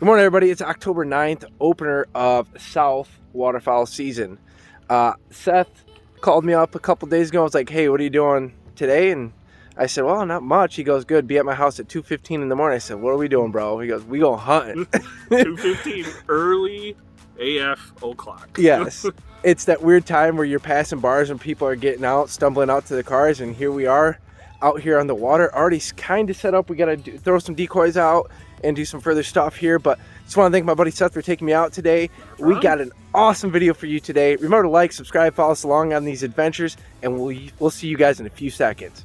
Good morning, everybody. It's October 9th, opener of South Waterfowl season. Seth called me up a couple days ago. I was like, hey, what are you doing today? And I said, well, not much. He goes, good, be at my house at 2:15 in the morning. I said, what are we doing, bro? He goes, we going hunting. 2:15, early AF o'clock. Yes. It's that weird time where you're passing bars and people are getting out, stumbling out to the cars, and here we are out here on the water, already kind of set up. We got to throw some decoys out and do some further stuff here, but just want to thank my buddy Seth for taking me out today. We got an awesome video for you today. Remember to like, subscribe, follow us along on these adventures, and we'll see you guys in a few seconds.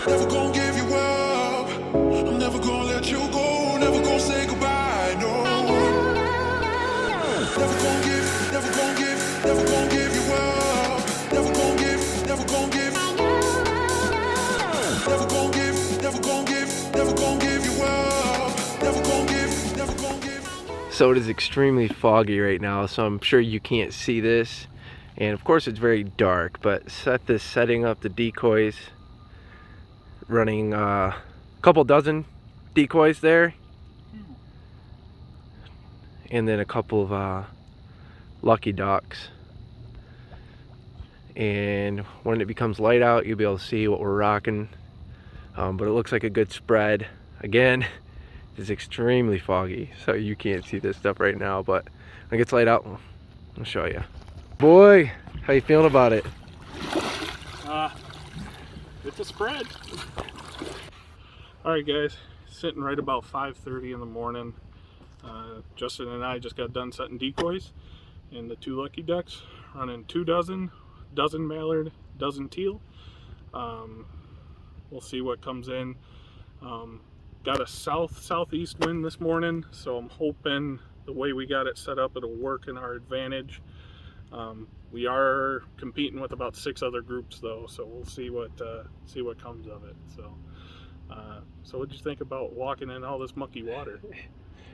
Never gonna give you up. I'm never gonna let you go. Never gonna say goodbye. No. Never gonna give, never gonna give, never gonna give you up. Never gonna give, never gonna give. Never gonna give, never gonna give, never gonna give you up. Never gonna give, never gonna give. So it is extremely foggy right now, so I'm sure you can't see this. And of course it's very dark, but Seth is setting up the decoys, running a couple dozen decoys there, and then a couple of lucky ducks. And when it becomes light out, you'll be able to see what we're rocking, but it looks like a good spread. Again, it's extremely foggy, so you can't see this stuff right now, but when it gets light out, I'll show you. Boy, how you feeling about it? It's a spread. Alright guys, sitting right about 5:30 in the morning. Justin and I just got done setting decoys, and the two lucky ducks running 2 dozen mallard, dozen teal. We'll see what comes in. Got a southeast wind this morning, so I'm hoping the way we got it set up, it'll work in our advantage. We are competing with about 6 other groups though, so we'll see what comes of it. So what'd you think about walking in all this mucky water?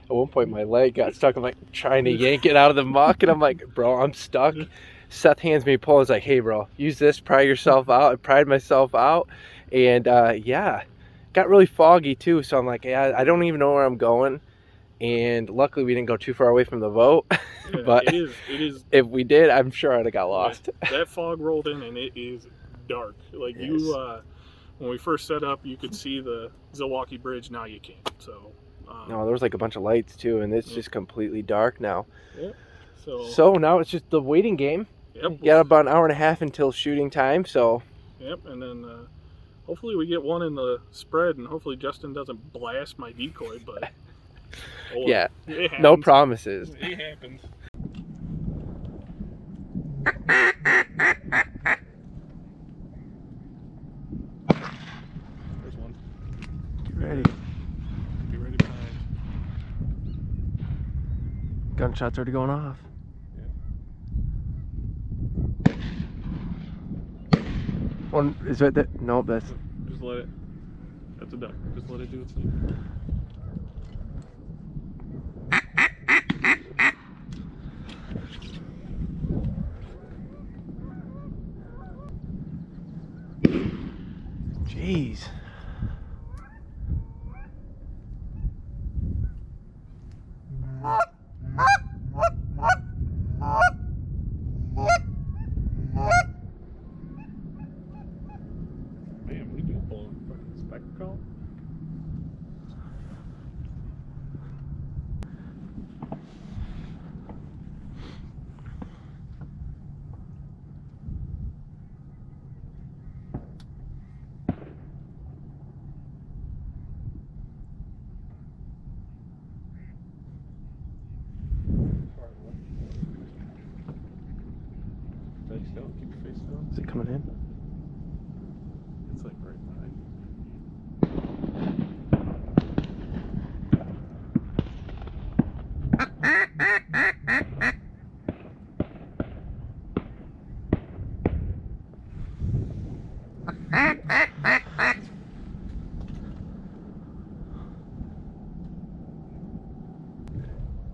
At one point my leg got stuck. I'm like trying to yank it out of the muck, and I'm like, bro, I'm stuck. Seth hands me a pole. He's like, hey bro, use this, pry yourself out. I pried myself out, and yeah, got really foggy too, so I'm like, yeah, I don't even know where I'm going. And luckily we didn't go too far away from the boat. Yeah, but it is if we did, I'm sure I'd have got lost. That fog rolled in and it is dark. Like yes. When we first set up, you could see the Zilwaukee Bridge. Now you can't. So no, there was like a bunch of lights too, and it's just completely dark now. Yep. So now it's just the waiting game. Yep. You got about an hour and a half until shooting time. So yep, and then hopefully we get one in the spread, and hopefully Justin doesn't blast my decoy, but oh, yeah, no promises. It happens. There's one. Get ready. Be ready behind. Gunshots already going off. Yeah. One is right there. Nope, that's. Just let it. That's a duck. Just let it do its thing. Jeez. Man, we do pull a fucking spectacle. still. Keep your face still. Is it coming in? It's like right behind.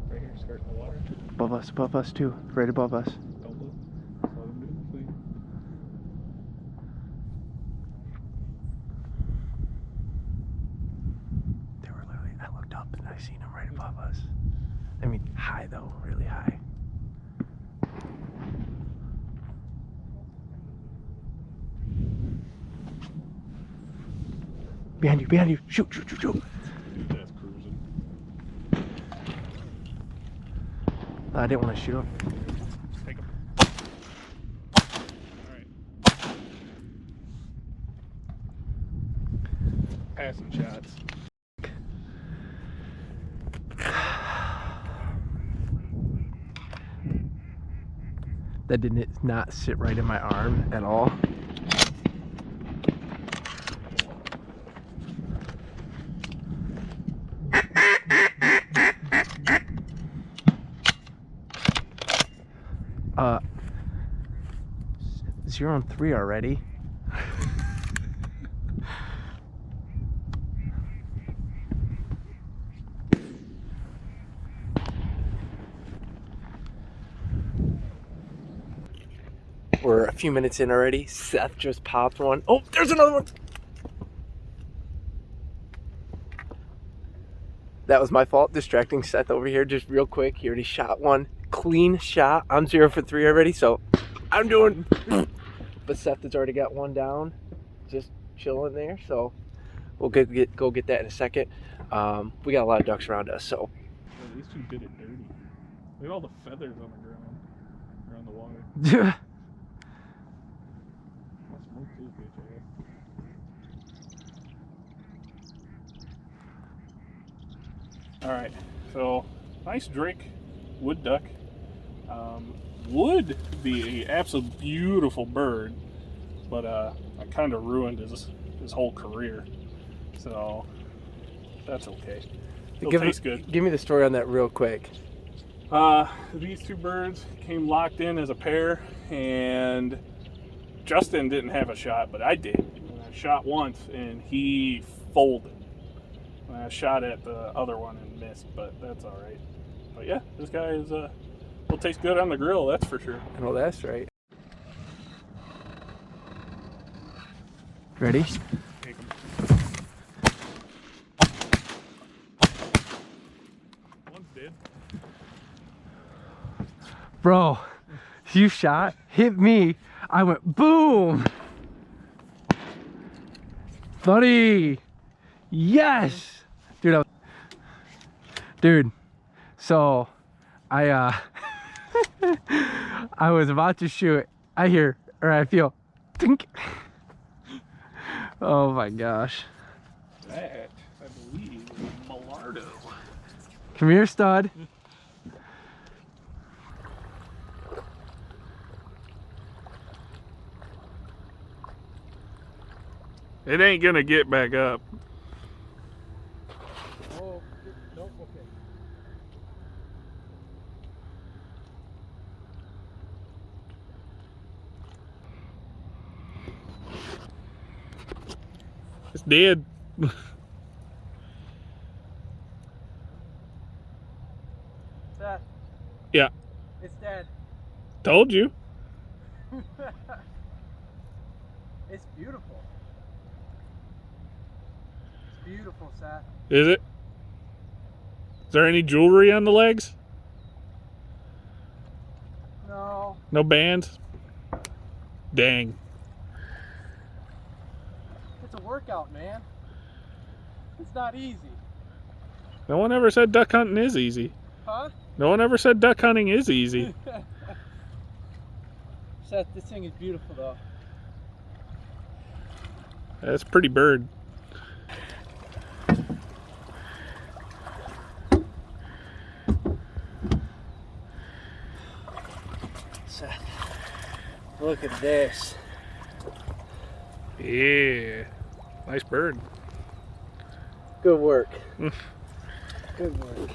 Right here, skirting the water. Above us too. Right above us. Don't look. Just let him do it, please. They were literally, I looked up and I seen them right above us. I mean, high though, really high. Behind you, shoot. Dude, that's cruising. I didn't want to shoot him. Take him. Alright. Passing shots. That did not sit right in my arm at all. Uh, 0-3 already. We're a few minutes in already. Seth just popped one. Oh, there's another one. That was my fault, distracting Seth over here just real quick. He already shot one. Clean shot. I'm 0 for 3 already, so I'm doing. But Seth has already got one down, just chilling there. So we'll go get that in a second. We got a lot of ducks around us, so. Well, these two did it dirty. Look at all the feathers on the ground around the water. I'll smoke this bitch, I guess. Alright, so nice drake wood duck. Would be an absolute beautiful bird, but I kind of ruined his whole career. So that's okay. It'll taste good. Give me the story on that real quick. These two birds came locked in as a pair, and Justin didn't have a shot, but I did. And I shot once, and he folded. And I shot at the other one and missed, but that's all right. But yeah, this guy is will taste good on the grill, that's for sure. I know that's right. Ready? Take 'em. One's dead. Bro, you shot, hit me, I went boom! Buddy! Yes! Dude, so I I was about to shoot, I feel tink. Oh my gosh. That, I believe, is Mulardo. Come here, stud. It ain't gonna get back up. Oh, nope, okay. It's dead. Seth. Yeah. It's dead. Told you. It's beautiful. It's beautiful, Seth. Is it? Is there any jewelry on the legs? No. No bands? Dang. It's a workout, man. It's not easy. No one ever said duck hunting is easy. Huh? No one ever said duck hunting is easy. Seth, this thing is beautiful, though. That's a pretty bird. Seth, Look at this. Yeah, nice bird. Good work. Good work.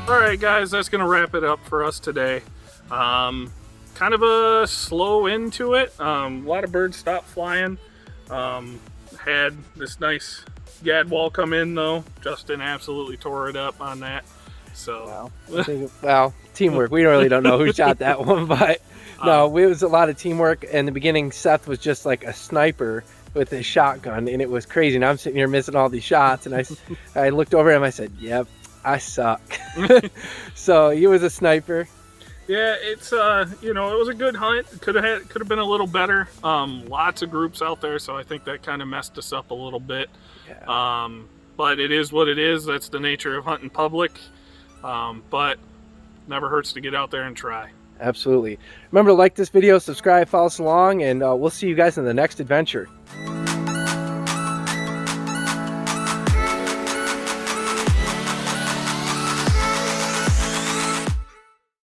Alright guys, that's going to wrap it up for us today. Kind of a slow end to it. A lot of birds stopped flying. Had this nice gadwall come in though. Justin absolutely tore it up on that. So, well, teamwork. We really don't know who shot that one, but no, it was a lot of teamwork. In the beginning, Seth was just like a sniper with his shotgun, and it was crazy. And I'm sitting here missing all these shots, and I looked over at him. I said, "Yep, I suck." So he was a sniper. Yeah, it's you know, it was a good hunt. Could have been a little better. Lots of groups out there, so I think that kind of messed us up a little bit. Yeah. But it is what it is. That's the nature of hunting public. But never hurts to get out there and try. Absolutely. Remember to like this video, subscribe, follow us along, and we'll see you guys in the next adventure.